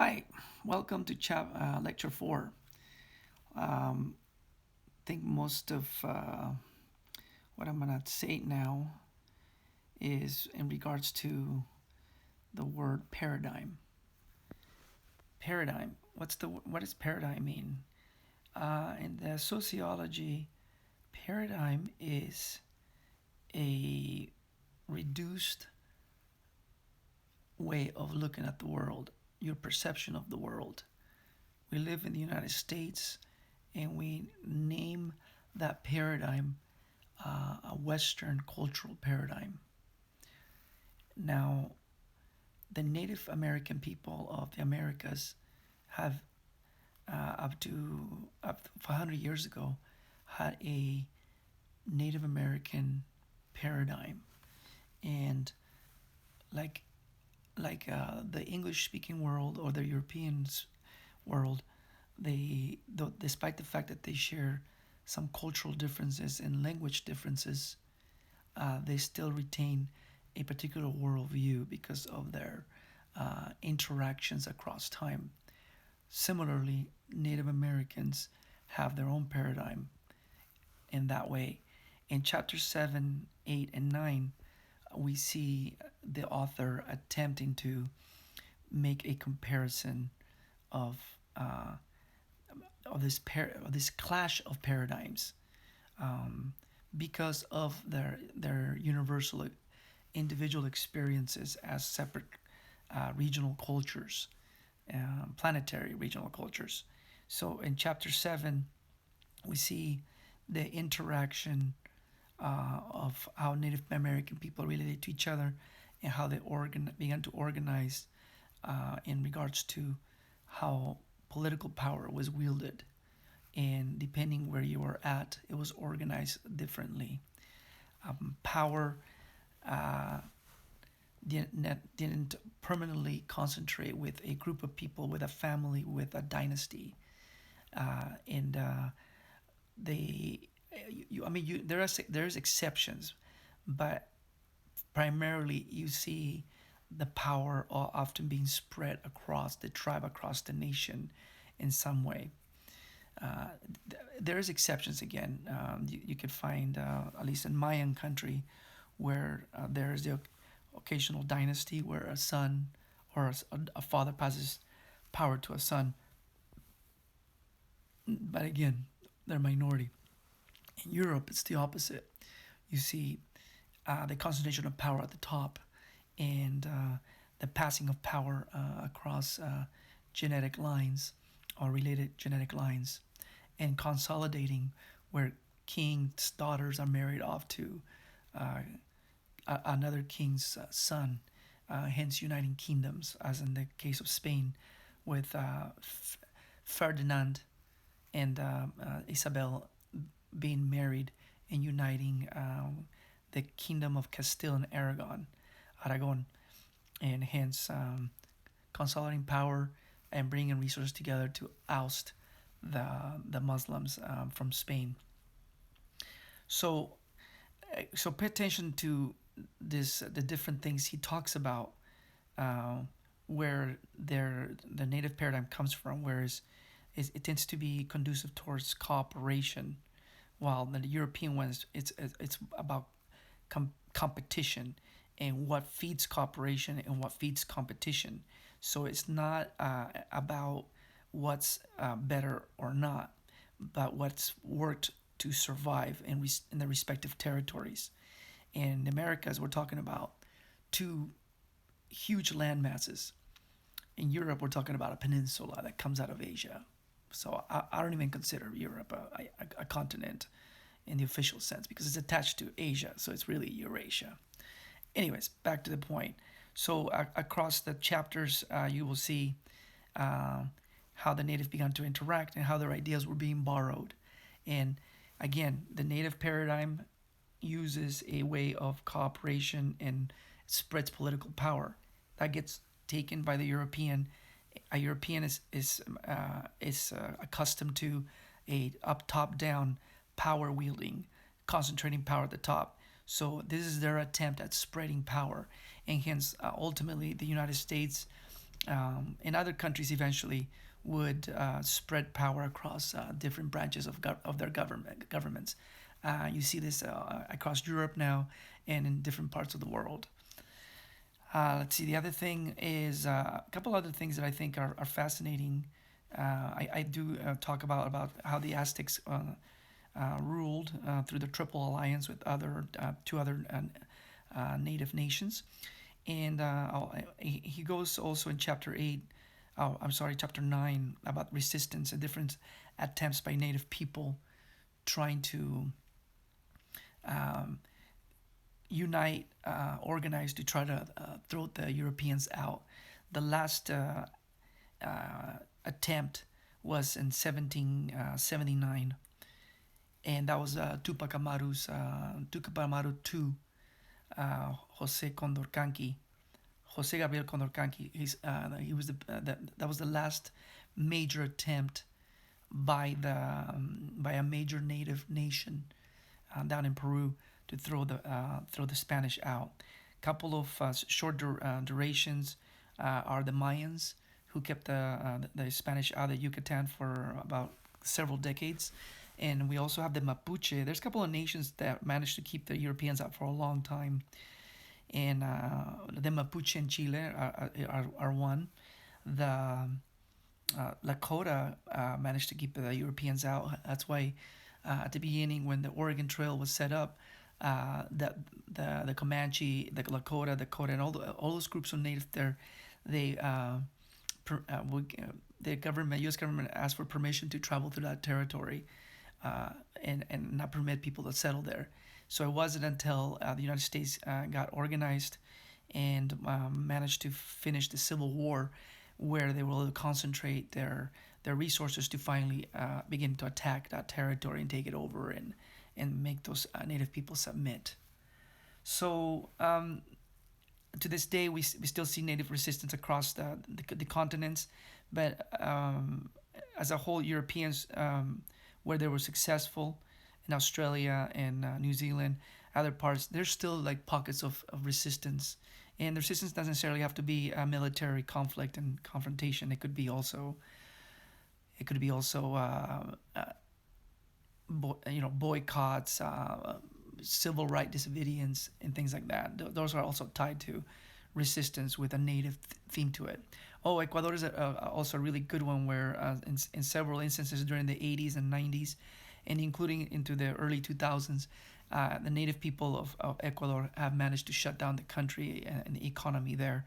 Hi, welcome to lecture 4. I think most of what I'm going to say now is in regards to the word paradigm. Paradigm. What does paradigm mean? In the sociology, paradigm is a reduced way of looking at the world, your perception of the world. We live in the United States and we name that paradigm a Western cultural paradigm. Now, the Native American people of the Americas have, up to 500 years ago, had a Native American paradigm, and like the English-speaking world or the European world, despite the fact that they share some cultural differences and language differences, they still retain a particular worldview because of their interactions across time. Similarly, Native Americans have their own paradigm in that way. In chapter 7, 8, and 9, we see the author attempting to make a comparison of uh, of this clash of paradigms, because of their universal individual experiences as separate regional cultures, planetary regional cultures. So in chapter 7, we see the interaction of how Native American people related to each other and how they began to organize in regards to how political power was wielded. And depending where you were at, it was organized differently. Power uh, didn't permanently concentrate with a group of people, with a family, with a dynasty. And they, I mean, there's exceptions, but primarily you see the power often being spread across the tribe, across the nation, in some way. Uh, there's exceptions again. You could find, at least in Mayan country, where there's the occasional dynasty where a son or a father passes power to a son. But again, they're a minority. In Europe, it's the opposite. You see the concentration of power at the top and the passing of power across genetic lines or related genetic lines, and consolidating where king's daughters are married off to uh, another king's son, hence uniting kingdoms, as in the case of Spain with Ferdinand and Isabel being married and uniting the kingdom of Castile and Aragon, and hence consolidating power and bringing resources together to oust the Muslims from Spain. So so pay attention to the different things he talks about, uh, where the native paradigm comes from, whereas it tends to be conducive towards cooperation, while the European ones it's about competition and what feeds cooperation and what feeds competition. So it's not about what's better or not, but what's worked to survive in the respective territories. In the Americas, we're talking about two huge land masses. In Europe, we're talking about a peninsula that comes out of Asia. So I don't even consider Europe a continent in the official sense because it's attached to Asia, so it's really Eurasia. Anyways, back to the point. So across the chapters, you will see uh, how the native began to interact and how their ideas were being borrowed. And again, the native paradigm uses a way of cooperation and spreads political power. That gets taken by the European. A European is accustomed to a up top down power wielding, concentrating power at the top. So this is their attempt at spreading power, and hence ultimately the United States and other countries eventually would spread power across different branches of their governments. You see this across Europe now and in different parts of the world. Let's see. The other thing is a couple other things that I think are fascinating. I do talk about how the Aztecs ruled through the Triple Alliance with other two other native nations, and he goes also in chapter 8. Oh, I'm sorry, chapter 9 about resistance and different attempts by native people trying to um, unite, organize to try to throw the Europeans out. The last attempt was in 1779, and that was Tupac Amaru II, Jose Condorcanqui, Jose Gabriel Condorcanqui. He was that was the last major attempt by a major native nation down in Peru to throw the Spanish out. Couple of short durations are the Mayans, who kept the Spanish out of Yucatan for about several decades, and we also have the Mapuche. There's a couple of nations that managed to keep the Europeans out for a long time, and the Mapuche in Chile are one. The Lakota managed to keep the Europeans out. That's why at the beginning, when the Oregon Trail was set up, the Comanche, the Lakota, the Dakota, and all those groups of native there, they the government, U.S. government, asked for permission to travel through that territory, and not permit people to settle there. So it wasn't until the United States got organized and managed to finish the Civil War where they were able to concentrate their resources to finally begin to attack that territory and take it over and make those native people submit. So to this day, we still see native resistance across the continents, but as a whole, Europeans, where they were successful in Australia and New Zealand, other parts, there's still like pockets of resistance. And the resistance doesn't necessarily have to be a military conflict and confrontation. Boycotts, civil right disobedience, and things like that. Those are also tied to resistance with a native theme to it. Oh, Ecuador is also a really good one where in several instances during the 80s and 90s, and including into the early 2000s, the native people of Ecuador have managed to shut down the country and the economy there.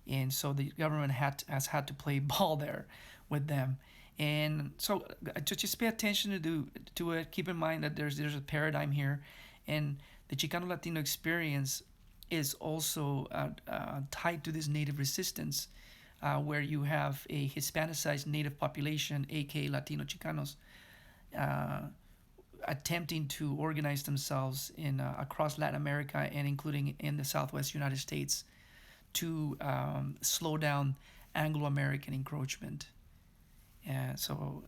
And so the government has had to play ball there with them. And so just pay attention to it. Keep in mind that there's a paradigm here, and the Chicano Latino experience is also tied to this native resistance, where you have a Hispanicized native population, aka Latino Chicanos, attempting to organize themselves in across Latin America and including in the Southwest United States to slow down Anglo-American encroachment. And so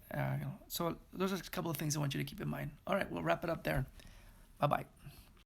those are a couple of things I want you to keep in mind. All right, we'll wrap it up there. Bye bye.